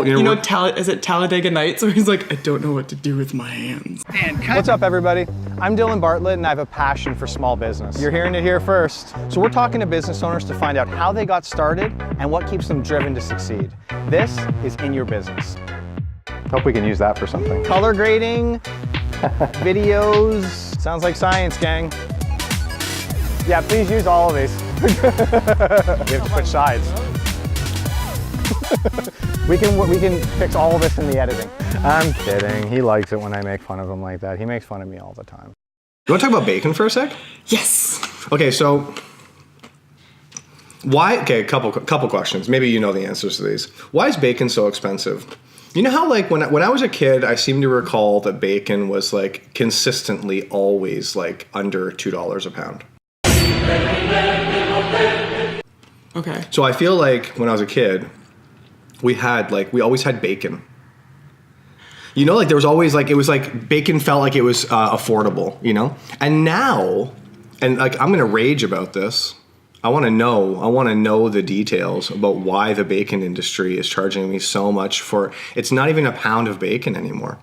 Is it Talladega Nights where he's like, I don't know what to do with my hands. What's up, everybody? I'm Dylan Bartlett, and I have a passion for small business. You're hearing it here first. So we're talking to business owners to find out how they got started and what keeps them driven to succeed. This is In Your Business. Hope we can use that for something. Color grading, videos. Sounds like science, gang. Yeah, please use all of these. We have to switch sides. We can fix all of this in the editing. I'm kidding. He likes it when I make fun of him like that. He makes fun of me all the time. You want to talk about bacon for a sec? Yes. Okay, so why? Okay, a couple questions. Maybe you know the answers to these. Why is bacon so expensive? You know how like when I was a kid, I seem to recall that bacon was like consistently always like under $2 a pound. Okay. So I feel like when I was a kid, we always had bacon. You know, like there was always like, it was like bacon felt like it was affordable, you know? And now, and like I'm going to rage about this. I want to know the details about why the bacon industry is charging me so much for, it's not even a pound of bacon anymore.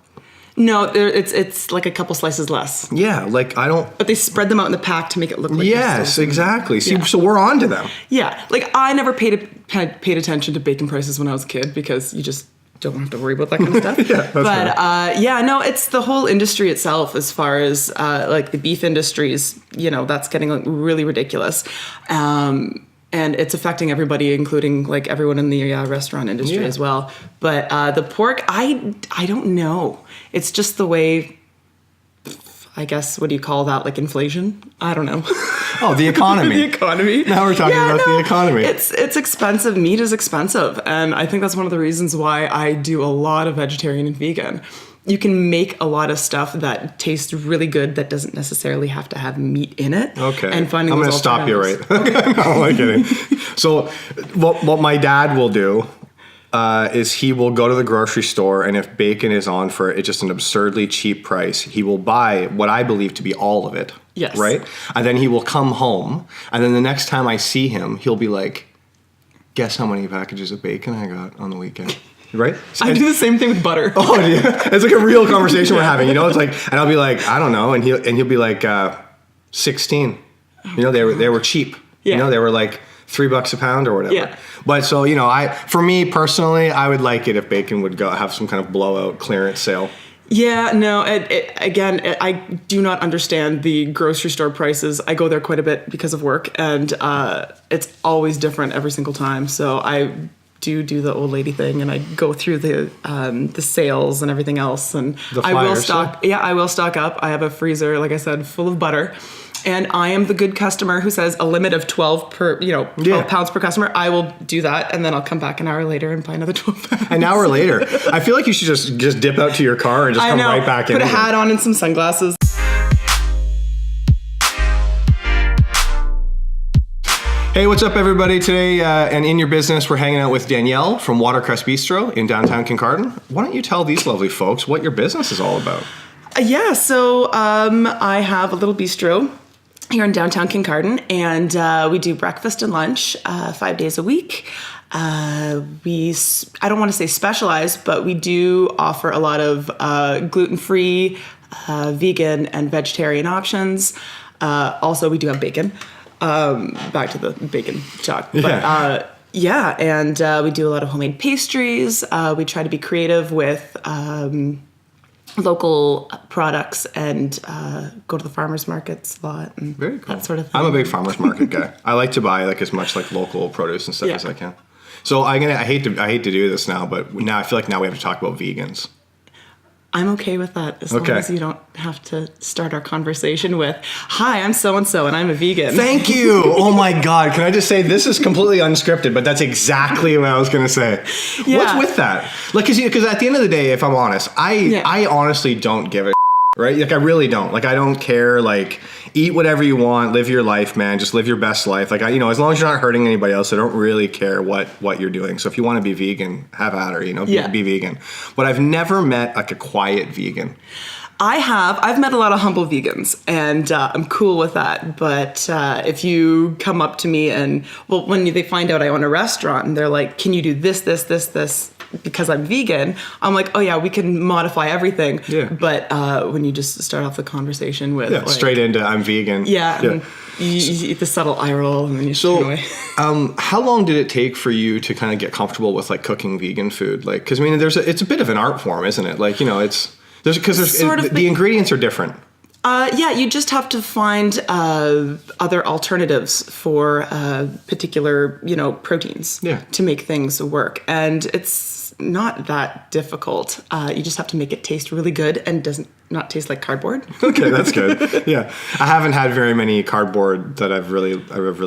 No, it's like a couple slices less. Yeah, like I don't... But they spread them out in the pack to make it look like... Yes, exactly. See, so we're on to them. Yeah, like I never paid attention to bacon prices when I was a kid because you just don't have to worry about that kind of stuff. It's the whole industry itself as far as like the beef industries, you know, that's getting like really ridiculous. And it's affecting everybody, including like everyone in the restaurant industry as well. But the pork, I don't know. It's just the way, I guess, what do you call that? Like inflation? I don't know. Oh, the economy. The economy. Now we're talking about the economy. It's expensive. Meat is expensive. And I think that's one of the reasons why I do a lot of vegetarian and vegan. You can make a lot of stuff that tastes really good that doesn't necessarily have to have meat in it. Okay. And finding I'm going to stop you right. Okay. No, I'm kidding. So what my dad will do is he will go to the grocery store, and if bacon is on for it's just an absurdly cheap price, he will buy what I believe to be all of it. Yes. Right? And then he will come home, and then the next time I see him, he'll be like, guess how many packages of bacon I got on the weekend? Right? I do the same thing with butter. Oh, yeah. It's like a real conversation we're having, you know? It's like, and I'll be like, I don't know. And he'll be like, 16. You know, they were cheap. Yeah. You know, they were like $3 a pound or whatever. Yeah. But so, you know, for me personally, I would like it if bacon would have some kind of blowout clearance sale. Yeah, no, I do not understand the grocery store prices. I go there quite a bit because of work, and it's always different every single time. So I do the old lady thing, and I go through the sales and everything else, and I will stock. Yeah, I will stock up. I have a freezer, like I said, full of butter. And I am the good customer who says a limit of 12 pounds per customer. I will do that, and then I'll come back an hour later and buy another 12 pounds. An hour later? I feel like you should just dip out to your car and just come right back in. Put a hat on and some sunglasses. Hey, what's up, everybody? Today, and In Your Business, we're hanging out with Danielle from Watercress Bistro in downtown Kincardine. Why don't you tell these lovely folks what your business is all about? So I have a little bistro here in downtown Kincardine, and we do breakfast and lunch 5 days a week. I don't want to say specialized, but we do offer a lot of gluten-free, vegan, and vegetarian options. Also, we do have bacon. Back to the bacon talk. But, and we do a lot of homemade pastries. We try to be creative with local products and go to the farmers markets a lot and very cool. That sort of thing. I'm a big farmers market guy. I like to buy like as much like local produce and stuff as I can. So I hate to do this now, but now I feel like now we have to talk about vegans. I'm okay with that as long as you don't have to start our conversation with, hi, I'm so-and-so and I'm a vegan. Thank you. Oh my God. Can I just say this is completely unscripted, but that's exactly what I was going to say. Yeah. What's with that? Like, because at the end of the day, if I'm honest, I honestly don't give a right? Like I really don't. Like I don't care. Like eat whatever you want, live your life, man. Just live your best life. Like as long as you're not hurting anybody else, I don't really care what you're doing. So if you want to be vegan, have at her. Be vegan. But I've never met like a quiet vegan. I've met a lot of humble vegans, and I'm cool with that. But if you come up to me and, well, when they find out I own a restaurant and they're like, can you do this, because I'm vegan, I'm like, oh yeah, we can modify everything. Yeah. But when you just start off the conversation with like, straight into I'm vegan. Yeah. And you eat the subtle eye roll and then you turn away. How long did it take for you to kind of get comfortable with like cooking vegan food? Like, because I mean, it's a bit of an art form, isn't it? Like, the ingredients are different. Yeah, you just have to find other alternatives for particular, proteins to make things work. And it's not that difficult. You just have to make it taste really good and doesn't not taste like cardboard. Okay, that's good. Yeah, I haven't had very many cardboard that I've really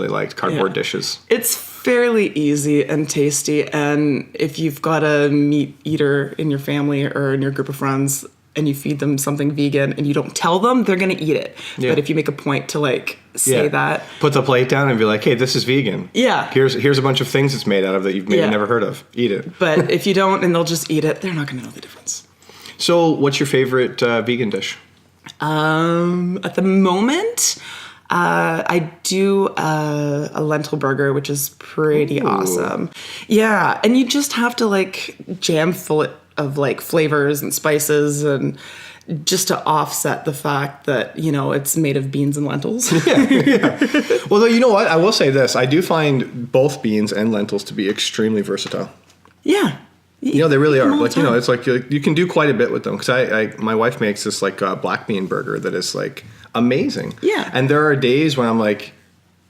liked cardboard dishes. It's fairly easy and tasty, and if you've got a meat eater in your family or in your group of friends, and you feed them something vegan and you don't tell them, they're going to eat it. Yeah. But if you make a point to like say that. Put the plate down and be like, hey, this is vegan. Yeah. Here's a bunch of things it's made out of that you've maybe never heard of. Eat it. But if you don't and they'll just eat it, they're not going to know the difference. So what's your favorite vegan dish? At the moment, I do a lentil burger, which is pretty awesome. Yeah. And you just have to like jam full it of like flavors and spices and just to offset the fact that, it's made of beans and lentils. Yeah. Well, though, you know what? I will say this. I do find both beans and lentils to be extremely versatile. Yeah. They really are. Like, it's like you can do quite a bit with them. Because my wife makes this like black bean burger that is like amazing. Yeah. And there are days when I'm like,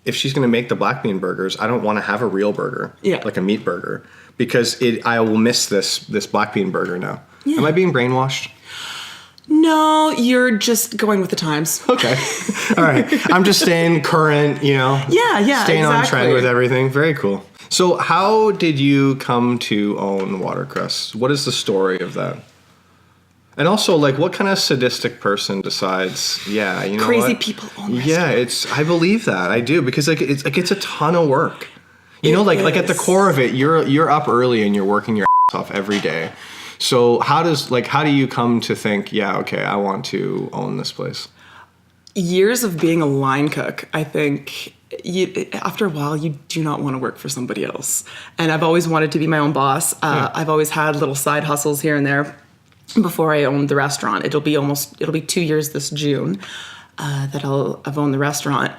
if she's going to make the black bean burgers, I don't want to have a real burger. Yeah. Like a meat burger. Because I will miss this black bean burger now. Yeah. Am I being brainwashed? No, you're just going with the times. Okay. All right. I'm just staying current, Yeah, staying exactly. on trend with everything. Very cool. So how did you come to own Watercress? What is the story of that? And also, like, what kind of sadistic person decides, crazy people own restaurants. Yeah, I believe that. I do. Because it's a ton of work. Like at the core of it, you're up early and you're working your ass off every day. So how do you come to think, I want to own this place? Years of being a line cook, I think after a while you do not want to work for somebody else. And I've always wanted to be my own boss. I've always had little side hustles here and there before I owned the restaurant. It'll be 2 years this June that I've owned the restaurant.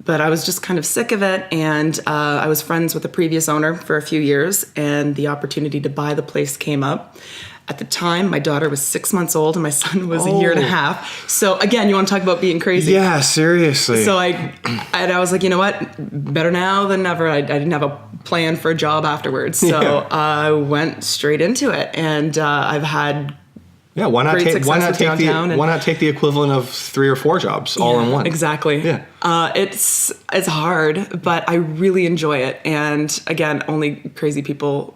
But I was just kind of sick of it, and I was friends with the previous owner for a few years, and the opportunity to buy the place came up. At the time, my daughter was 6 months old, and my son was a year and a half. So again, you want to talk about being crazy? Yeah, seriously. So I was like, you know what? Better now than never. I didn't have a plan for a job afterwards, so I went straight into it, and I've had. Yeah, why not take the equivalent of 3 or 4 jobs all in one? Exactly. Yeah. It's hard, but I really enjoy it. And again, only crazy people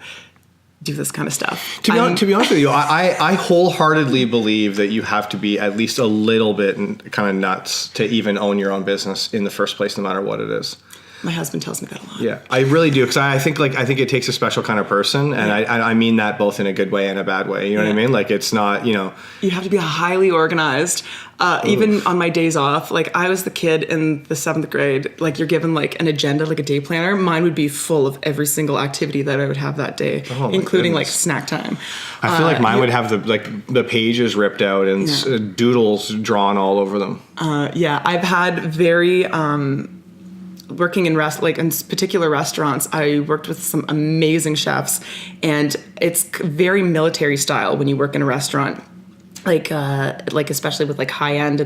do this kind of stuff. To be honest with you, I wholeheartedly believe that you have to be at least a little bit kind of nuts to even own your own business in the first place, no matter what it is. My husband tells me that a lot. Yeah, I really do, because I think it takes a special kind of person, and I mean that both in a good way and a bad way. You know what I mean? Like, it's not, You have to be highly organized. Even on my days off, like I was the kid in the 7th grade. Like, you're given like an agenda, like a day planner. Mine would be full of every single activity that I would have that day, including like snack time. I feel like mine would have the pages ripped out and doodles drawn all over them. I've had very. Working in in particular restaurants, I worked with some amazing chefs, and it's very military style when you work in a restaurant, like especially with like high end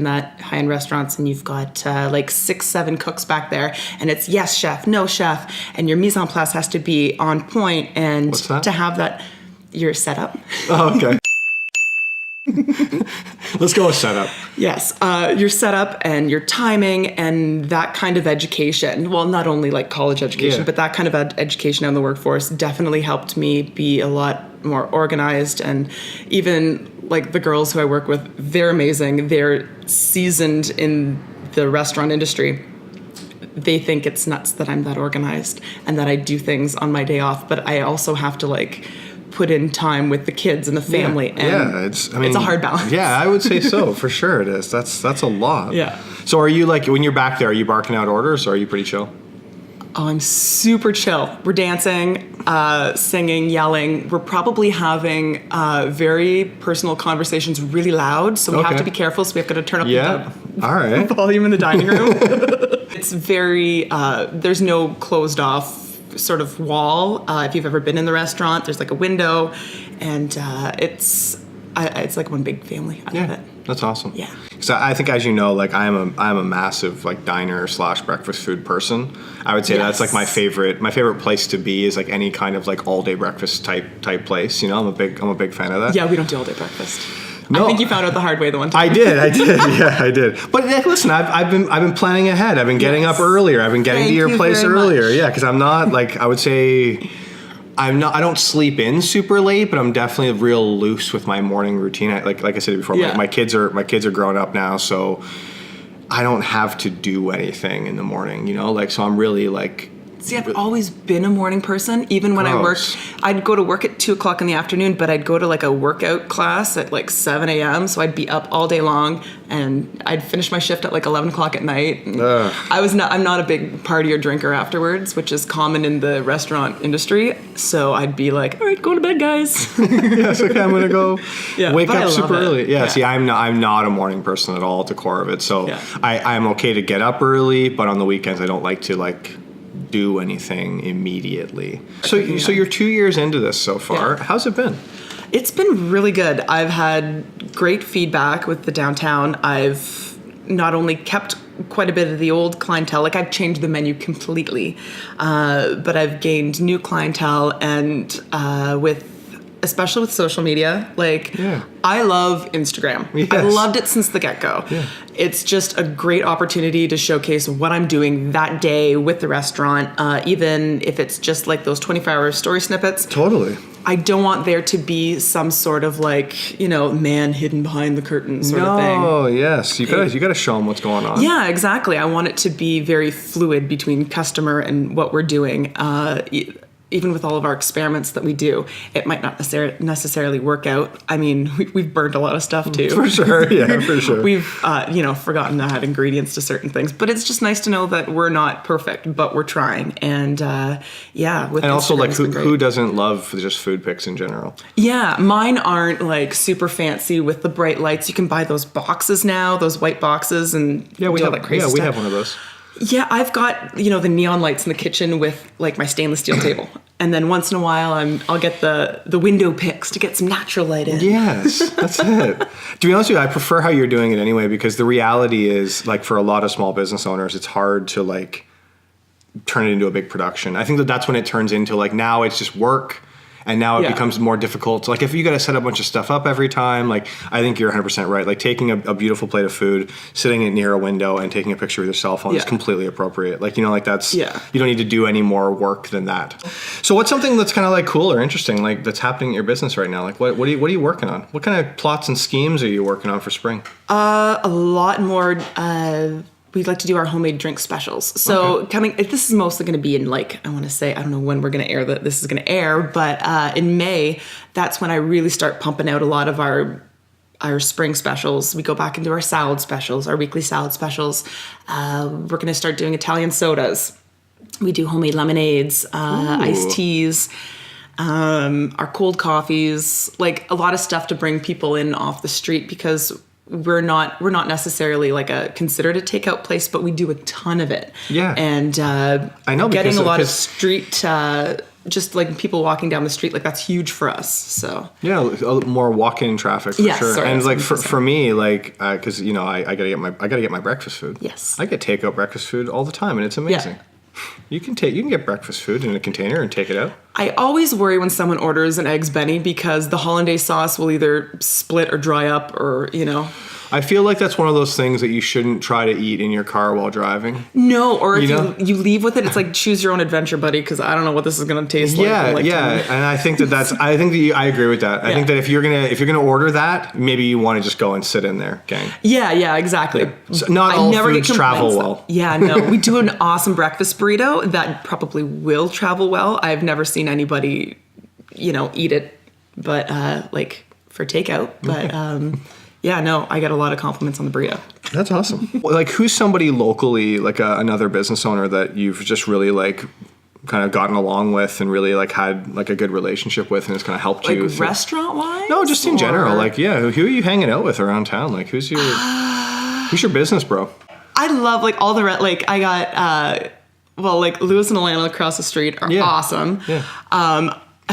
restaurants, and you've got 6-7 cooks back there, and it's yes chef, no chef, and your mise en place has to be on point, and what's that? To have that, your setup. Oh, okay. Let's go with setup. Yes, your setup and your timing and that kind of education. Well, not only like college education, but that kind of education out in the workforce definitely helped me be a lot more organized. And even like the girls who I work with, they're amazing. They're seasoned in the restaurant industry. They think it's nuts that I'm that organized and that I do things on my day off. But I also have to put in time with the kids and the family. It's a hard balance. Yeah, I would say so. For sure it is. That's a lot. Yeah. So are you like, when you're back there, are you barking out orders or are you pretty chill? Oh, I'm super chill. We're dancing, singing, yelling. We're probably having very personal conversations really loud, so we have to be careful. So we have to turn up All right. the volume in the dining room. It's very, there's no closed off sort of wall. If you've ever been in the restaurant, there's like a window, and it's like one big family. I love it. That's awesome. Yeah. So I think, as you know, like I'm a massive like diner / breakfast food person. I would say that's like my favorite place to be is like any kind of like all day breakfast type place. You know, I'm a big fan of that. Yeah, we don't do all day breakfast. No. I think you found out the hard way the one time. I did. Yeah, I did. But listen, I've been planning ahead. I've been getting up earlier. I've been getting to your place earlier. Yeah, because I'm not like, I would say, I don't sleep in super late, but I'm definitely real loose with my morning routine. Like I said before, my kids are grown up now, so I don't have to do anything in the morning. You know, like, so I'm really like. See, I've always been a morning person. Even when I worked, I'd go to work at 2:00 in the afternoon, but I'd go to like a workout class at like 7 a.m. So I'd be up all day long, and I'd finish my shift at like 11 o'clock at night. I'm not a big partier drinker afterwards, which is common in the restaurant industry. So I'd be like, all right, go to bed, guys. Yes, okay, I'm gonna go wake up super early. Yeah. See, I'm not a morning person at all at the core of it. So I'm okay to get up early, but on the weekends I don't like to like do anything immediately. So you're 2 years into this so far. How's it been? It's been really good. I've had great feedback with the downtown. I've not only kept quite a bit of the old clientele, like I've changed the menu completely, but I've gained new clientele, and especially with social media. I love Instagram. Yes. I loved it since the get-go. Yeah. It's just a great opportunity to showcase what I'm doing that day with the restaurant, even if it's just like those 24-hour story snippets. Totally. I don't want there to be some sort of like, man hidden behind the curtain sort of thing. Oh, yes. You gotta show them what's going on. Yeah, exactly. I want it to be very fluid between customer and what we're doing. Even with all of our experiments that we do, it might not necessarily work out. I mean, we've burned a lot of stuff too. For sure, yeah, for sure. We've, forgotten to add ingredients to certain things. But it's just nice to know that we're not perfect, but we're trying. And with and also, like, who who doesn't love just food pics in general? Yeah, mine aren't like super fancy with the bright lights. You can buy those boxes now, those white boxes, and we have that crazy stuff. We have one of those. Yeah, I've got, the neon lights in the kitchen with like my stainless steel table. And then once in a while I'll get the window pics to get some natural light in. That's it. To be honest with you, I prefer how you're doing it anyway, because the reality is, like, for a lot of small business owners, it's hard to like turn it into a big production. I think that's when it turns into like, now it's just work. And now it becomes more difficult. Like, if you got to set a bunch of stuff up every time, like, I think you're 100% right. Like, taking a beautiful plate of food, sitting it near a window, and taking a picture with your cell phone is completely appropriate. Like, that's, you don't need to do any more work than that. So what's something that's kind of like cool or interesting, like, that's happening in your business right now? Like, what are you working on? What kind of plots and schemes are you working on for spring? A lot more. We'd like to do our homemade drink specials. So this is mostly going to be in like, I want to say, I don't know when we're going to air this is going to air, but in May, that's when I really start pumping out a lot of our spring specials. We go back into our salad specials, our weekly salad specials. We're going to start doing Italian sodas. We do homemade lemonades, iced teas, our cold coffees, like a lot of stuff to bring people in off the street, because we're not necessarily like considered a takeout place, but we do a ton of it. Yeah. And I know, getting a lot of street, just like people walking down the street, like that's huge for us. So more walk-in traffic for sure. Sorry, and like for me, like because I gotta get my breakfast food. Yes. I get takeout breakfast food all the time, and it's amazing. Yeah. You can get breakfast food in a container and take it out. I always worry when someone orders an eggs Benny, because the hollandaise sauce will either split or dry up, or I feel like that's one of those things that you shouldn't try to eat in your car while driving. No, or if you leave with it, it's like choose your own adventure, buddy, because I don't know what this is going to taste like. And I think I agree with that. I think that if you're gonna order that, maybe you want to just go and sit in there, gang. Yeah, exactly. Yeah. So not all foods travel well. Yeah, no, we do an awesome breakfast burrito that probably will travel well. I've never seen anybody, eat it but like for takeout. But yeah, no, I get a lot of compliments on the burrito. That's awesome. Like, who's somebody locally, like another business owner that you've just really like kind of gotten along with and really like had like a good relationship with and has kind of helped you? Like restaurant wise? No, just in general. Like, yeah, who are you hanging out with around town? Like, who's your business bro? I love like all the like I got like Lewis and Alana across the street are awesome. Yeah.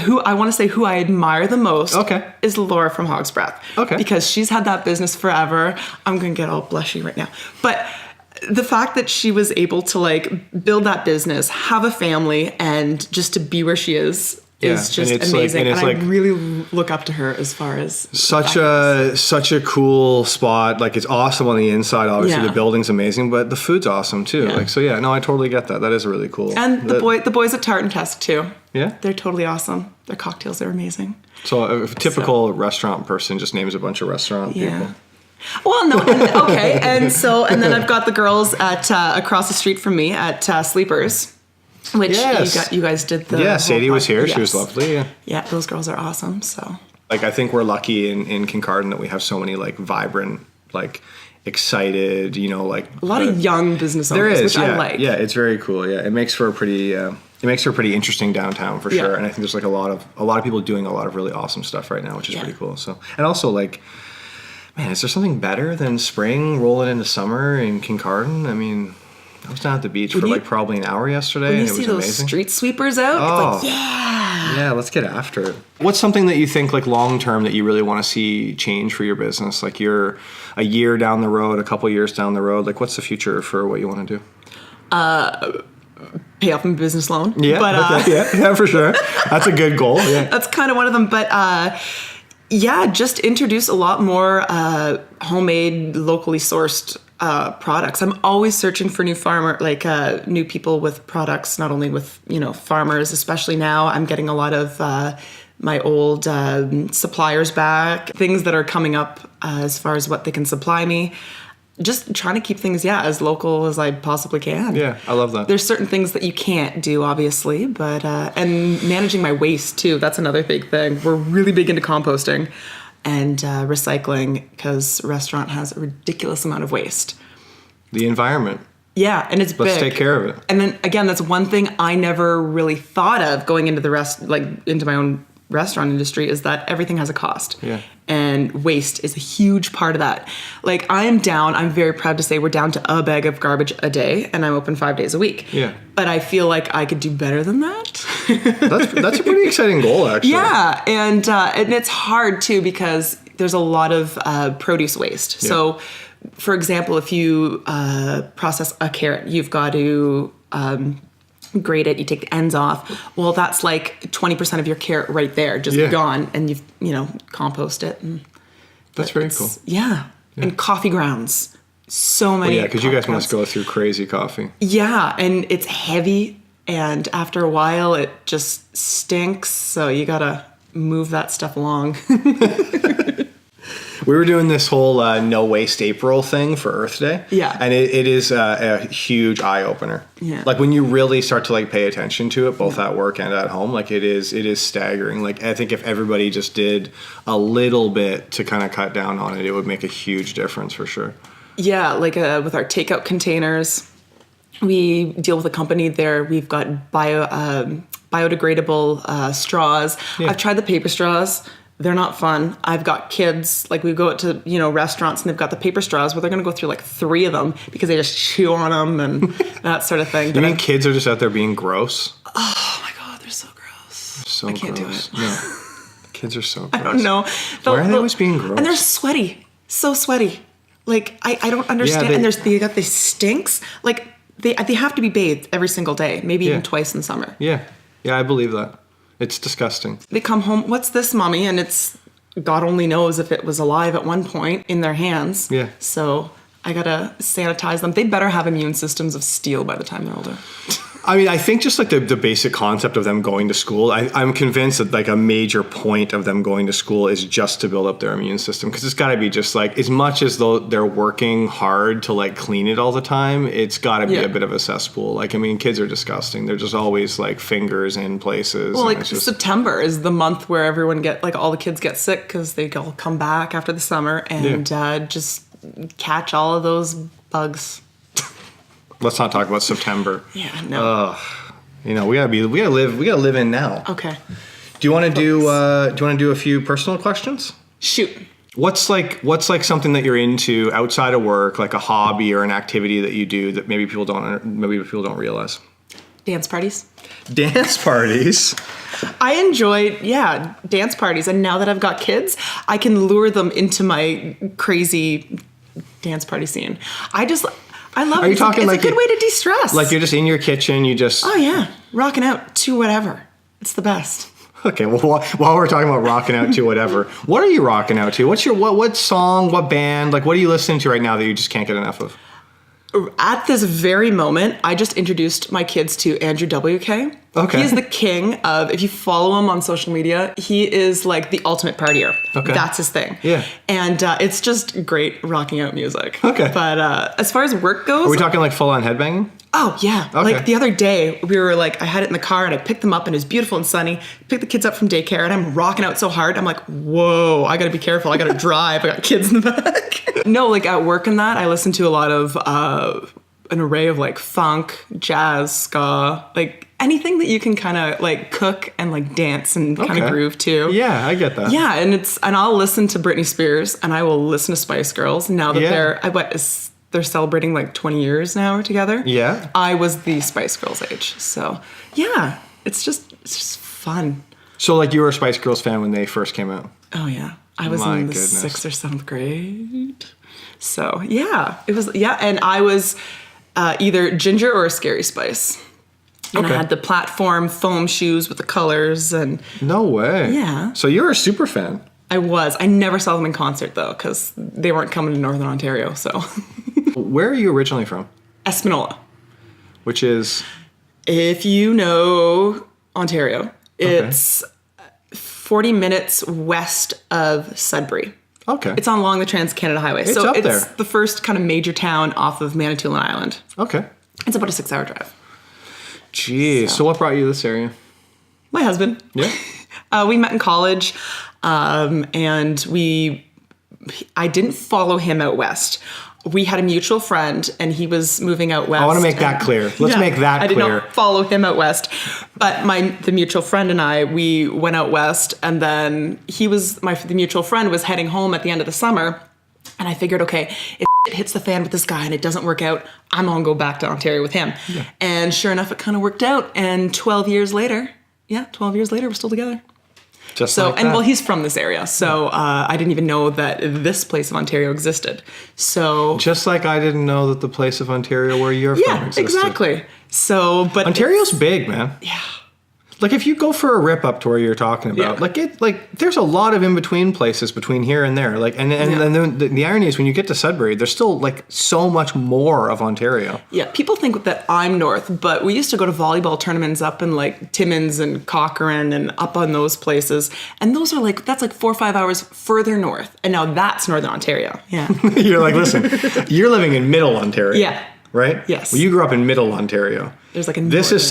Who I admire the most is Laura from Hog's Breath. Okay. Because she's had that business forever. I'm going to get all blushy right now. But the fact that she was able to like build that business, have a family, and just to be where she is just amazing. And I really look up to her as far as such a cool spot. Like, it's awesome on the inside. Obviously, the building's amazing, but the food's awesome too. Yeah. Like, so yeah, no, I totally get that. That is really cool. And the boys at Tart and Tusk too. Yeah, they're totally awesome. Their cocktails are amazing. So a typical restaurant person just names a bunch of restaurant people. Well, no, and then I've got the girls at across the street from me at Sleepers. Which you guys did the... Yeah, Sadie was here. Yes. She was lovely. Yeah. Yeah, those girls are awesome, so... Like, I think we're lucky in Kincardine that we have so many, like, vibrant, like, excited, you know, like... A lot of young business owners, there is, which I like. Yeah, it's very cool, yeah. It makes for a pretty interesting downtown, for sure. And I think there's, like, a lot of people doing a lot of really awesome stuff right now, which is pretty cool, so... And also, like... Man, is there something better than spring rolling into summer in Kincardine? I mean... I was down at the beach for like probably an hour yesterday, and it was amazing. When you see those street sweepers out, it's like, yeah, let's get after it. What's something that you think, like, long term that you really want to see change for your business? Like, you're a year down the road, a couple years down the road. Like, what's the future for what you want to do? Pay off my business loan. Yeah, but, yeah, for sure. That's a good goal. Yeah, that's kind of one of them. But just introduce a lot more homemade, locally sourced products. I'm always searching for new people with products, not only with, farmers, especially now. I'm getting a lot of my old suppliers back, things that are coming up as far as what they can supply me. Just trying to keep things, as local as I possibly can. Yeah, I love that. There's certain things that you can't do, obviously, but and managing my waste too. That's another big thing. We're really big into composting and recycling because restaurant has a ridiculous amount of waste. The environment. Yeah, and it's big. Let's take care of it. And then again, that's one thing I never really thought of going into into my own restaurant industry is that everything has a cost. Yeah. And waste is a huge part of that. Like, I'm very proud to say we're down to a bag of garbage a day, and I'm open 5 days a week. Yeah. But I feel like I could do better than that. That's a pretty exciting goal, actually. Yeah, and it's hard too because there's a lot of produce waste. Yeah. So, for example, if you process a carrot, you've got to grate it, you take the ends off. Well, that's like 20% of your carrot right there, just gone, and you've compost it. That's very cool. Yeah, and coffee grounds, so many. Because you guys must go through crazy coffee. Yeah, and it's heavy, and after a while, it just stinks. So you gotta move that stuff along. We were doing this whole No Waste April thing for Earth Day. Yeah. And it is a huge eye-opener. Yeah. Like, when you really start to, like, pay attention to it, both at work and at home, like, it is staggering. Like, I think if everybody just did a little bit to kind of cut down on it, it would make a huge difference for sure. Yeah, like with our takeout containers, we deal with a company there. We've got biodegradable straws. Yeah. I've tried the paper straws. They're not fun. I've got kids, like, we go out to, restaurants and they've got the paper straws where they're going to go through like 3 of them because they just chew on them and that sort of thing. You mean kids are just out there being gross? Oh my God, they're so gross. I can't do it. No. Kids are so gross. I don't know. Why are they always being gross? And they're sweaty. So sweaty. Like, I don't understand. And they got these stinks. Like, they have to be bathed every single day, maybe even twice in summer. Yeah. Yeah, I believe that. It's disgusting. They come home, what's this, Mommy? And it's, God only knows if it was alive at one point in their hands. Yeah. So I gotta sanitize them. They better have immune systems of steel by the time they're older. I mean, I think just like the basic concept of them going to school, I'm convinced that like a major point of them going to school is just to build up their immune system. Because it's got to be just like, as much as though they're working hard to like clean it all the time, it's got to be a bit of a cesspool. Like, I mean, kids are disgusting. They're just always like fingers in places. Well, like September is the month where everyone all the kids get sick because they all come back after the summer and just catch all of those bugs. Let's not talk about September. Yeah, no. We gotta live in now. Okay. Do you want to do a few personal questions? Shoot. What's like something that you're into outside of work, like a hobby or an activity that you do that maybe people don't realize? Dance parties. Dance parties. I enjoy, dance parties. And now that I've got kids, I can lure them into my crazy dance party scene. I love it. It's a good way to de-stress. Like you're just in your kitchen, you just... Oh, yeah. Rocking out to whatever. It's the best. Okay, well, while we're talking about rocking out to whatever, what are you rocking out to? What's your what song, what band? Like, what are you listening to right now that you just can't get enough of? At this very moment, I just introduced my kids to Andrew WK. Okay. He is the king of, if you follow him on social media, he is like the ultimate partier. Okay. That's his thing. Yeah. And it's just great rocking out music. Okay. But as far as work goes... Are we talking like full-on headbanging? Oh, yeah. Okay. Like the other day, we were like, I had it in the car and I picked them up and it was beautiful and sunny. Picked the kids up from daycare and I'm rocking out so hard. I'm like, whoa, I got to be careful. I got to drive. I got kids in the back. No, like at work and that, I listen to a lot of an array of like funk, jazz, ska, like anything that you can kind of like cook and like dance and kind of groove to. Yeah, I get that. Yeah, and I'll listen to Britney Spears and I will listen to Spice Girls now that they're celebrating like 20 years now together. Yeah. I was the Spice Girls age. So, yeah, it's just fun. So, like, you were a Spice Girls fan when they first came out? Oh, yeah. I was in the 6th or 7th grade. So, yeah. It was, and I was either Ginger or a Scary Spice. And I had the platform foam shoes with the colors and... No way. Yeah. So you're a super fan. I was. I never saw them in concert, though, because they weren't coming to Northern Ontario, so... Where are you originally from? Espanola. Which is? If you know Ontario, it's 40 minutes west of Sudbury. Okay. It's along the Trans-Canada Highway. It's so up it's there. the first kind of major town off of Manitoulin Island. Okay. It's about a 6-hour drive. Jeez. So what brought you to this area? My husband. Yeah. We met in college, and I didn't follow him out west. We had a mutual friend, and he was moving out west. I want to make that clear. Let's make that clear. I did not follow him out west, but the mutual friend and I, we went out west, and then the mutual friend was heading home at the end of the summer, and I figured, okay, if it hits the fan with this guy and it doesn't work out, I'm gonna go back to Ontario with him. Yeah. And sure enough, it kind of worked out. And 12 years later, we're still together. Just like that. And well, he's from this area, so I didn't even know that this place of Ontario existed. So just like I didn't know that the place of Ontario where you're from existed. Exactly. So, but Ontario's big, man. Yeah. Like if you go for a rip up to where you're talking about, there's a lot of in between places between here and there. Like and then the irony is when you get to Sudbury, there's still like so much more of Ontario. Yeah, people think that I'm north, but we used to go to volleyball tournaments up in like Timmins and Cochrane and up on those places, and that's like 4 or 5 hours further north, and now that's Northern Ontario. Yeah. You're like, listen, you're living in Middle Ontario. Yeah. Right? Yes. Well, you grew up in Middle Ontario. There's like This is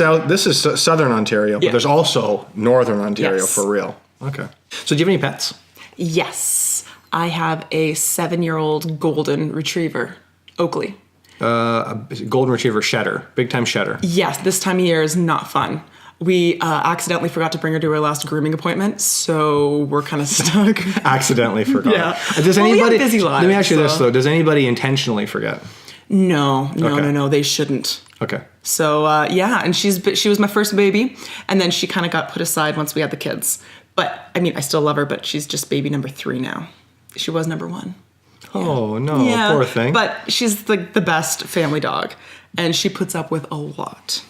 Southern Ontario, but there's also Northern Ontario for real. Okay. So do you have any pets? Yes. I have a 7-year-old golden retriever, Oakley. Golden retriever shedder, big time shedder. Yes, this time of year is not fun. We accidentally forgot to bring her to her last grooming appointment, so we're kind of stuck. Accidentally forgot. Yeah. Does anybody? We have busy lives, let me ask you this though: does anybody intentionally forget? No, they shouldn't. Okay. So, and she was my first baby, and then she kind of got put aside once we had the kids. But, I mean, I still love her, but she's just baby number 3 now. She was number 1. Oh, no, poor thing. But she's the best family dog, and she puts up with a lot.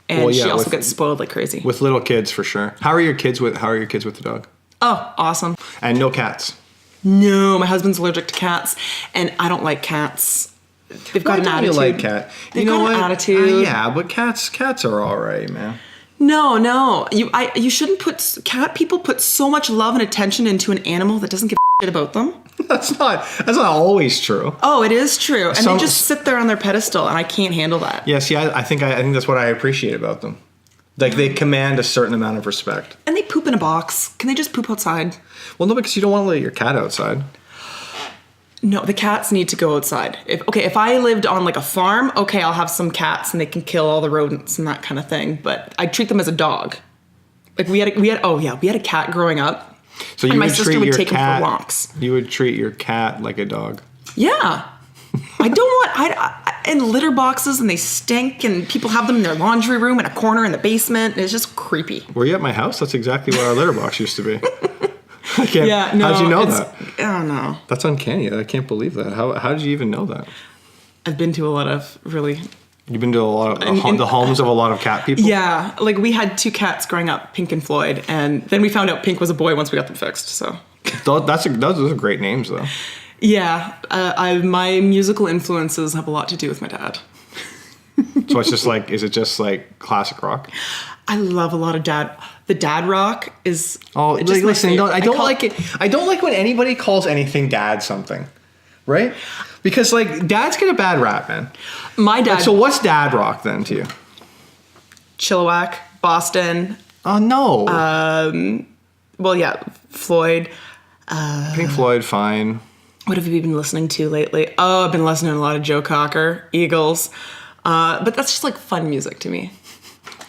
And she also gets spoiled like crazy. With little kids, for sure. How are your kids with the dog? Oh, awesome. And no cats? No, my husband's allergic to cats, and I don't like cats. they've got an attitude. You like cat. They've you know got an what? attitude. Yeah, but cats are all right, man. No. You shouldn't people put so much love and attention into an animal that doesn't give a shit about them. That's not always true. Oh, it is true. And they just sit there on their pedestal, and I can't handle that. Yeah, see, I think that's what I appreciate about them. Like, they command a certain amount of respect. And they poop in a box. Can they just poop outside? Well, no, because you don't want to let your cat outside. No, the cats need to go outside. If I lived on like a farm, okay, I'll have some cats and they can kill all the rodents and that kind of thing. But I treat them as a dog. Like we had a cat growing up. So you and my would sister treat would your take cat, him for walks. You would treat your cat like a dog. Yeah. I don't want and litter boxes, and they stink, and people have them in their laundry room in a corner in the basement. And it's just creepy. Were you at my house? That's exactly where our litter box used to be. I can't. Yeah, no, how'd you know that? I don't know. That's uncanny. I can't believe that. How did you even know that? I've been to a lot of really. You've been to a lot of the homes of a a lot of people? Yeah, like we had 2 cats growing up, Pink and Floyd, and then we found out Pink was a boy once we got them fixed. So those are great names, though. Yeah, my musical influences have a lot to do with my dad. So it's just like, is it just like classic rock? I love a lot of the dad rock is. Oh, like, listen, I don't like it. I don't like when anybody calls anything dad something, right? Because like dads get a bad rap, man. My dad. Like, so what's dad rock then to you? Chilliwack, Boston. Oh no. Well, yeah, Floyd. Pink Floyd, fine. What have you been listening to lately? Oh, I've been listening to a lot of Joe Cocker, Eagles. But that's just like fun music to me.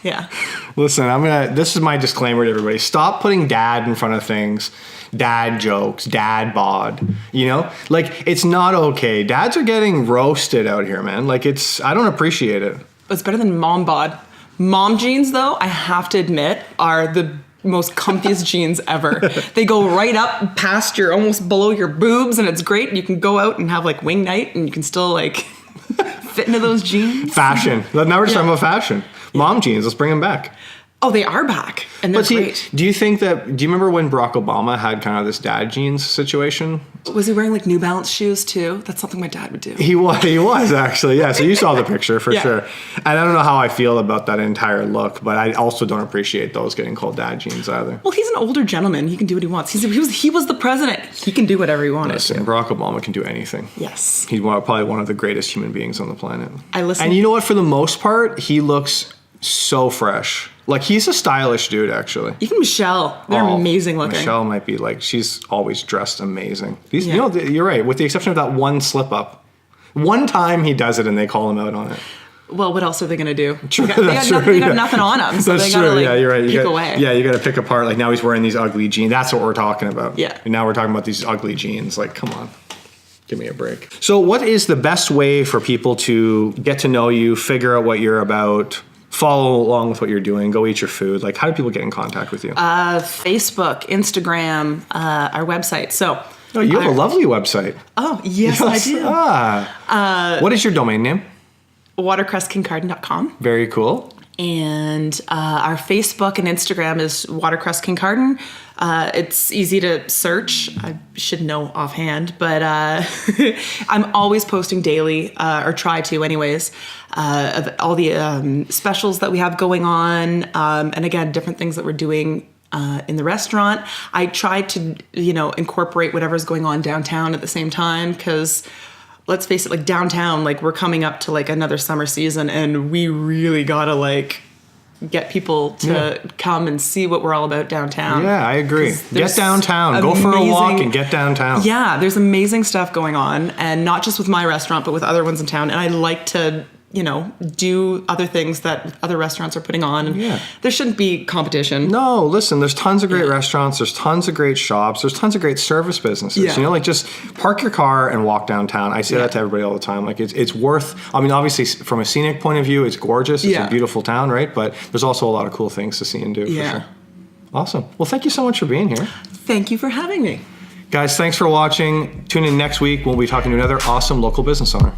Yeah. Listen, this is my disclaimer to everybody. Stop putting dad in front of things. Dad jokes, dad bod. You know? Like, it's not okay. Dads are getting roasted out here, man. Like, I don't appreciate it. It's better than mom bod. Mom jeans, though, I have to admit, are the most comfiest jeans ever. They go right up past almost below your boobs, and it's great. You can go out and have like wing night, and you can still like fit into those jeans. Fashion. Now we're just talking about fashion. Mom jeans, let's bring them back. Oh, they are back, and they're great. Do you remember when Barack Obama had kind of this dad jeans situation? Was he wearing like New Balance shoes too? That's something my dad would do. He was actually, yeah. So you saw the picture for sure. And I don't know how I feel about that entire look, but I also don't appreciate those getting called dad jeans either. Well, he's an older gentleman. He can do what he wants. He was the president. He can do whatever he wanted. Listen, Barack Obama can do anything. Yes. He's probably one of the greatest human beings on the planet. And you know what? For the most part, he looks so fresh. Like, he's a stylish dude, actually. Even Michelle. They're amazing looking. Michelle might be like, she's always dressed amazing. You know, you're right. With the exception of that one slip up. One time he does it and they call him out on it. Well, what else are they going to do? True, they got nothing on them. So that's they gotta, true. Yeah, you're right. Pick away. Yeah, you got to pick apart. Like, now he's wearing these ugly jeans. That's what we're talking about. Yeah. And now we're talking about these ugly jeans. Like, come on. Give me a break. So what is the best way for people to get to know you, figure out what you're about, follow along with what you're doing, go eat your food? Like, how do people get in contact with you? Facebook, Instagram, our website. So, you have a lovely website. Oh, yes. I do. What is your domain name? Watercresskincardine.com. Very cool. And our Facebook and Instagram is Watercress Kincardine. It's easy to search. I should know offhand, but I'm always posting daily, or try to anyways, of all the specials that we have going on, and again, different things that we're doing in the restaurant. I try to, incorporate whatever's going on downtown at the same time, because let's face it, like downtown, like we're coming up to like another summer season, and we really gotta like get people to come and see what we're all about downtown. Yeah, I agree. Get downtown. Go for a walk and get downtown. Yeah, there's amazing stuff going on, and not just with my restaurant, but with other ones in town. And I like to, do other things that other restaurants are putting on. Yeah. There shouldn't be competition. No, listen, there's tons of great restaurants. There's tons of great shops. There's tons of great service businesses. Yeah. Like just park your car and walk downtown. I say that to everybody all the time. Like it's worth, obviously from a scenic point of view, it's gorgeous. It's a beautiful town, right? But there's also a lot of cool things to see and do for sure. Awesome. Well, thank you so much for being here. Thank you for having me. Guys, thanks for watching. Tune in next week. We'll be talking to another awesome local business owner.